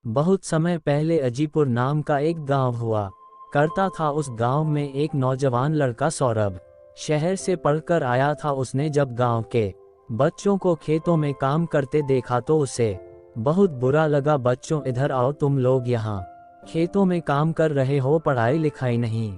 बहुत समय पहले अजीपुर नाम का एक गांव हुआ करता था। उस गांव में एक नौजवान लड़का सौरभ शहर से पढ़कर आया था। उसने जब गांव के बच्चों को खेतों में काम करते देखा तो उसे बहुत बुरा लगा। बच्चों, इधर आओ, तुम लोग यहाँ खेतों में काम कर रहे हो, पढ़ाई लिखाई नहीं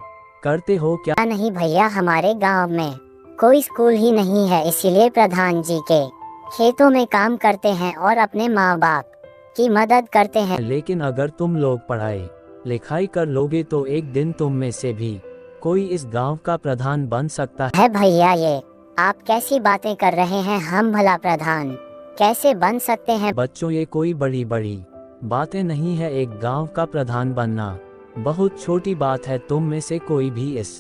करते हो क्या? नहीं भैया, हमारे गांव में कोई स्कूल ही नहीं है, इसीलिए प्रधान जी के खेतों में काम करते हैं और अपने माँ बाप की मदद करते हैं। लेकिन अगर तुम लोग पढ़ाई लिखाई कर लोगे तो एक दिन तुम में से भी कोई इस गांव का प्रधान बन सकता है भैया, ये आप कैसी बातें कर रहे हैं? हम भला प्रधान कैसे बन सकते हैं? बच्चों, ये कोई बड़ी बड़ी बातें नहीं है। एक गांव का प्रधान बनना बहुत छोटी बात है। तुम में से कोई भी इस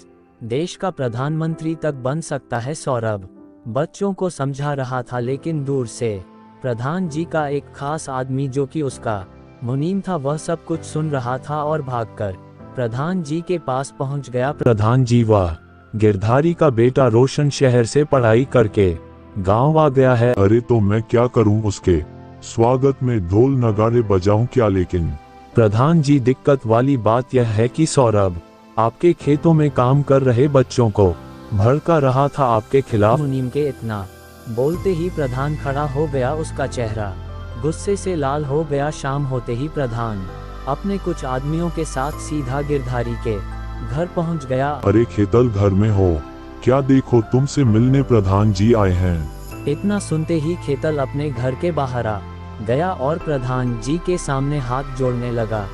देश का प्रधानमंत्री तक बन सकता है। सौरभ बच्चों को समझा रहा था, लेकिन दूर से प्रधान जी का एक खास आदमी जो कि उसका मुनीम था, वह सब कुछ सुन रहा था और भागकर प्रधान जी के पास पहुंच गया। प्रधान जी, वाह, गिरधारी का बेटा रोशन शहर से पढ़ाई करके गांव आ गया है। अरे तो मैं क्या करूं, उसके स्वागत में ढोल नगाड़े बजाऊं क्या? लेकिन प्रधान जी, दिक्कत वाली बात यह है कि सौरभ आपके खेतों में काम कर रहे बच्चों को भड़का रहा था आपके खिलाफ। मुनीम के इतना बोलते ही प्रधान खड़ा हो गया। उसका चेहरा गुस्से से लाल हो गया। शाम होते ही प्रधान अपने कुछ आदमियों के साथ सीधा गिरधारी के घर पहुंच गया। अरे खेतल, घर में हो क्या? देखो, तुमसे मिलने प्रधान जी आए हैं। इतना सुनते ही खेतल अपने घर के बाहर आ गया और प्रधान जी के सामने हाथ जोड़ने लगा।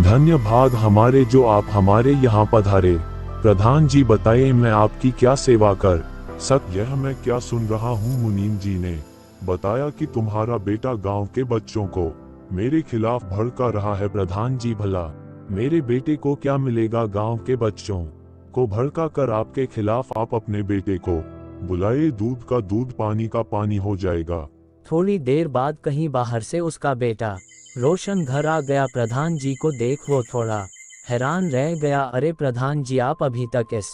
धन्यवाद हमारे, जो आप हमारे यहाँ पधारे। प्रधान जी, बताइए मैं आपकी क्या सेवा कर यह मैं क्या सुन रहा हूँ? मुनीम जी ने बताया कि तुम्हारा बेटा गांव के बच्चों को मेरे खिलाफ भड़का रहा है। प्रधान जी, भला मेरे बेटे को क्या मिलेगा? गांव के बच्चों को भड़का कर आपके खिलाफ आप अपने बेटे को बुलाए, दूध का दूध पानी का पानी हो जाएगा। थोड़ी देर बाद कहीं बाहर से उसका बेटा रोशन घर आ गया। प्रधान जी को देख वो थोड़ा हैरान रह गया। अरे प्रधान जी, आप अभी तक इस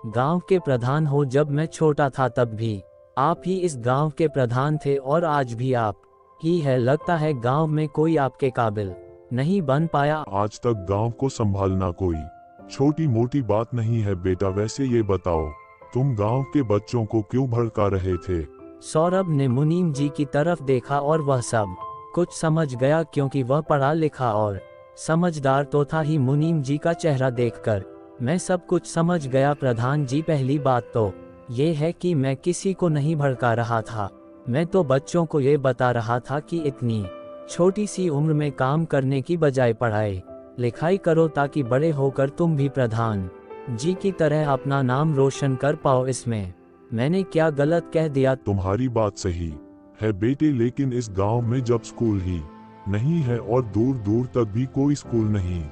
गांव के प्रधान हो? जब मैं छोटा था तब भी आप ही इस गांव के प्रधान थे और आज भी आप ही है। लगता है गांव में कोई आपके काबिल नहीं बन पाया। आज तक गांव को संभालना कोई छोटी मोटी बात नहीं है बेटा। वैसे ये बताओ, तुम गांव के बच्चों को क्यों भड़का रहे थे? सौरभ ने मुनीम जी की तरफ देखा और वह सब कुछ समझ गया, क्योंकि वह पढ़ा लिखा और समझदार तो था ही। मुनीम जी का चेहरा देखकर मैं सब कुछ समझ गया। प्रधान जी, पहली बात तो ये है कि मैं किसी को नहीं भड़का रहा था। मैं तो बच्चों को ये बता रहा था कि इतनी छोटी सी उम्र में काम करने की बजाय पढ़ाई लिखाई करो, ताकि बड़े होकर तुम भी प्रधान जी की तरह अपना नाम रोशन कर पाओ। इसमें मैंने क्या गलत कह दिया? तुम्हारी बात सही है बेटे, लेकिन इस गांव में जब स्कूल ही नहीं है और दूर दूर तक भी कोई स्कूल नहीं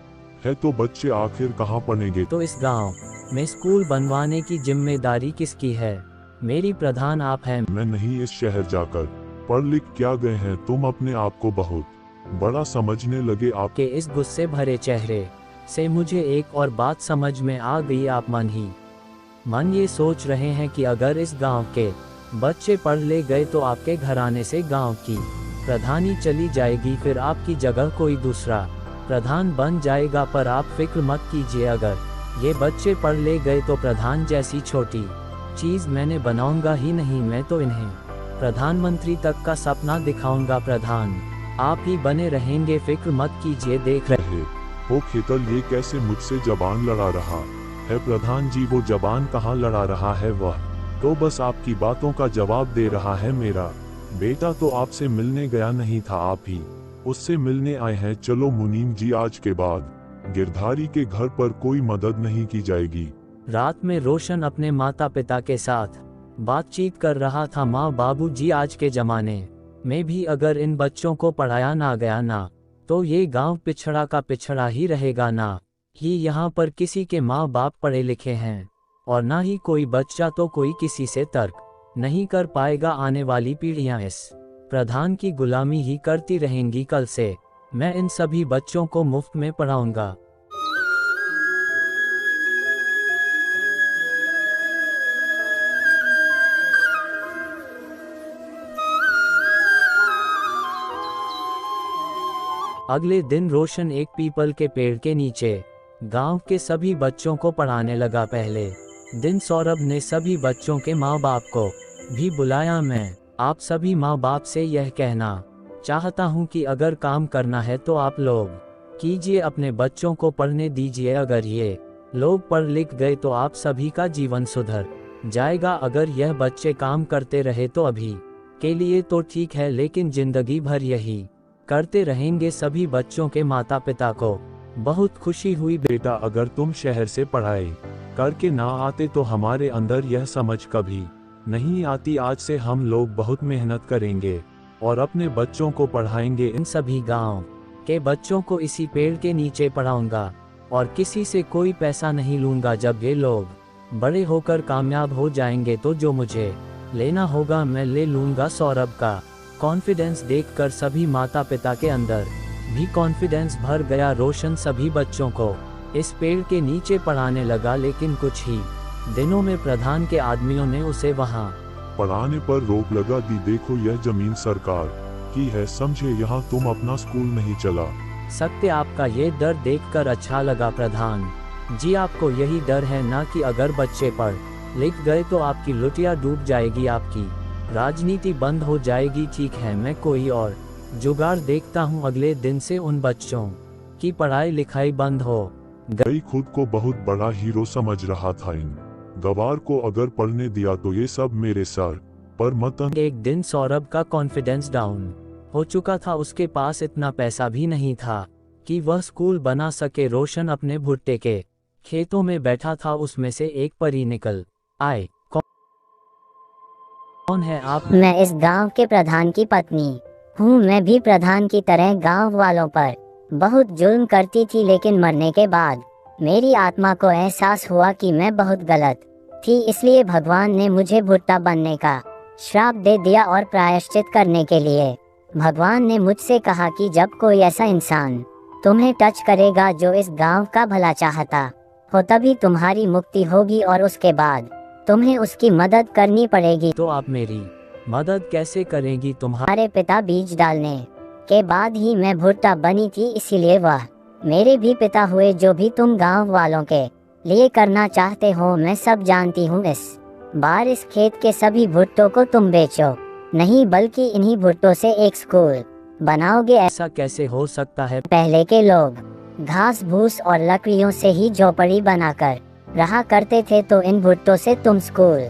है तो बच्चे आखिर कहाँ पढ़ेंगे? तो इस गांव में स्कूल बनवाने की जिम्मेदारी किसकी है? मेरी, प्रधान आप हैं। मैं नहीं, इस शहर जाकर पढ़ लिख क्या गए हैं? तुम अपने आप को बहुत बड़ा समझने लगे। आप के इस गुस्से भरे चेहरे से मुझे एक और बात समझ में आ गई। आप मन ही मन ये सोच रहे हैं कि अगर इस गांव के बच्चे पढ़ ले गए तो आपके घराने से गांव की प्रधानी चली जाएगी, फिर आपकी जगह कोई दूसरा प्रधान बन जाएगा। पर आप फिक्र मत कीजिए, अगर ये बच्चे पढ़ ले गए तो प्रधान जैसी छोटी चीज मैंने बनाऊंगा ही नहीं, मैं तो इन्हें प्रधानमंत्री तक का सपना दिखाऊंगा। प्रधान आप ही बने रहेंगे, फिक्र मत कीजिए। देख रहे हो खेतल, ये कैसे मुझसे जबान लड़ा रहा है? प्रधान जी, वो जबान कहाँ लड़ा रहा है? वह तो बस आपकी बातों का जवाब दे रहा है। मेरा बेटा तो आपसे मिलने गया नहीं था, आप ही उससे मिलने आए हैं। चलो मुनीम जी, आज के बाद गिरधारी के घर पर कोई मदद नहीं की जाएगी। रात में रोशन अपने माता पिता के साथ बातचीत कर रहा था। माँ, बाबूजी, आज के जमाने में भी अगर इन बच्चों को पढ़ाया ना गया ना तो ये गांव पिछड़ा का पिछड़ा ही रहेगा। ना ही यहाँ पर किसी के माँ बाप पढ़े लिखे हैं और ना ही कोई बच्चा तो कोई किसी से तर्क नहीं कर पाएगा। आने वाली पीढ़ियां इस प्रधान की गुलामी ही करती रहेंगी। कल से मैं इन सभी बच्चों को मुफ्त में पढ़ाऊंगा। अगले दिन रोशन एक पीपल के पेड़ के नीचे गांव के सभी बच्चों को पढ़ाने लगा। पहले दिन सौरभ ने सभी बच्चों के माँ बाप को भी बुलाया। मैं आप सभी माँ बाप से यह कहना चाहता हूँ कि अगर काम करना है तो आप लोग कीजिए, अपने बच्चों को पढ़ने दीजिए। अगर ये लोग पढ़ लिख गए तो आप सभी का जीवन सुधर जाएगा। अगर यह बच्चे काम करते रहे तो अभी के लिए तो ठीक है, लेकिन जिंदगी भर यही करते रहेंगे। सभी बच्चों के माता पिता को बहुत खुशी हुई। बेटा, अगर तुम शहर से पढ़ाई करके ना आते तो हमारे अंदर यह समझ कभी नहीं आती। आज से हम लोग बहुत मेहनत करेंगे और अपने बच्चों को पढ़ाएंगे। इन सभी गांव के बच्चों को इसी पेड़ के नीचे पढ़ाऊंगा और किसी से कोई पैसा नहीं लूंगा। जब ये लोग बड़े होकर कामयाब हो जाएंगे तो जो मुझे लेना होगा मैं ले लूंगा। सौरभ का कॉन्फिडेंस देखकर सभी माता पिता के अंदर भी कॉन्फिडेंस भर गया। रोशन सभी बच्चों को इस पेड़ के नीचे पढ़ाने लगा, लेकिन कुछ ही दिनों में प्रधान के आदमियों ने उसे वहां पढ़ाने पर रोक लगा दी। देखो, यह जमीन सरकार की है, समझे, यहाँ तुम अपना स्कूल नहीं चला सकते। आपका ये डर देखकर अच्छा लगा प्रधान जी। आपको यही डर है ना कि अगर बच्चे पढ़ लिख गए तो आपकी लुटिया डूब जाएगी, आपकी राजनीति बंद हो जाएगी। ठीक है, मैं कोई और जुगाड़ देखता हूँ। अगले दिन से उन बच्चों की पढ़ाई लिखाई बंद हो गई। खुद को बहुत बड़ा हीरो समझ रहा था। इन गवार को अगर पढ़ने दिया तो ये सब मेरे सर पर मत। एक दिन सौरभ का कॉन्फिडेंस डाउन हो चुका था। उसके पास इतना पैसा भी नहीं था कि वह स्कूल बना सके। रोशन अपने भुट्टे के खेतों में बैठा था, उसमें से एक परी निकल आए। कौन है आप? मैं इस गांव के प्रधान की पत्नी हूँ। मैं भी प्रधान की तरह गांव वालों पर बहुत जुल्म करती थी, लेकिन मरने के बाद मेरी आत्मा को एहसास हुआ कि मैं बहुत गलत थी। इसलिए भगवान ने मुझे भुट्टा बनने का श्राप दे दिया और प्रायश्चित करने के लिए भगवान ने मुझसे कहा कि जब कोई ऐसा इंसान तुम्हें टच करेगा जो इस गांव का भला चाहता हो, तभी तुम्हारी मुक्ति होगी और उसके बाद तुम्हें उसकी मदद करनी पड़ेगी। तो आप मेरी मदद कैसे करेंगी? तुम्हारे पिता बीज डालने के बाद ही मैं भुट्टा बनी थी, इसीलिए वह मेरे भी पिता हुए। जो भी तुम गांव वालों के लिए करना चाहते हो मैं सब जानती हूँ। इस बार इस खेत के सभी भुट्टों को तुम बेचो नहीं, बल्कि इन्हीं भुट्टों से एक स्कूल बनाओगे। ऐसा कैसे हो सकता है? पहले के लोग घास भूस और लकड़ियों से ही झोपड़ी बनाकर रहा करते थे, तो इन भुट्टों से तुम स्कूल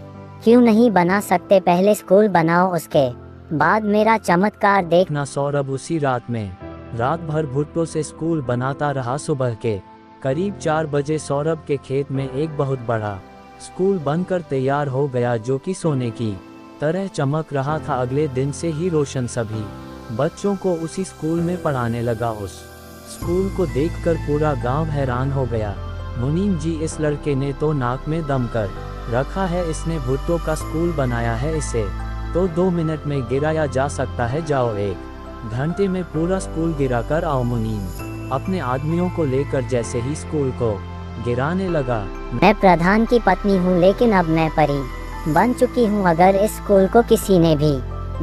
क्यों नहीं बना सकते? पहले स्कूल बनाओ, उसके बाद मेरा चमत्कार देखना। सौरभ उसी रात में रात भर भुट्टों से स्कूल बनाता रहा। सुबह के करीब 4 बजे सौरभ के खेत में एक बहुत बड़ा स्कूल बनकर तैयार हो गया, जो कि सोने की तरह चमक रहा था। अगले दिन से ही रोशन सभी बच्चों को उसी स्कूल में पढ़ाने लगा। उस स्कूल को देखकर पूरा गांव हैरान हो गया। मुनीम जी, इस लड़के ने तो नाक में दम कर रखा है, इसने भुट्टों का स्कूल बनाया है, इसे तो 2 मिनट में गिराया जा सकता है। जाओ 1 घंटे में पूरा स्कूल गिरा कर आओ। मुनीम अपने आदमियों को लेकर जैसे ही स्कूल को गिराने लगा। मैं प्रधान की पत्नी हूँ, लेकिन अब मैं परी बन चुकी हूँ। अगर इस स्कूल को किसी ने भी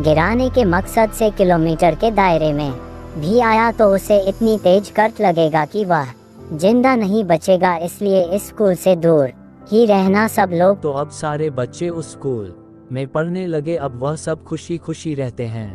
गिराने के मकसद से किलोमीटर के दायरे में भी आया तो उसे इतनी तेज कट लगेगा कि वह जिंदा नहीं बचेगा। इसलिए इस स्कूल से दूर ही रहना सब लोग। तो अब सारे बच्चे उस स्कूल में पढ़ने लगे। अब वह सब खुशी खुशी रहते हैं।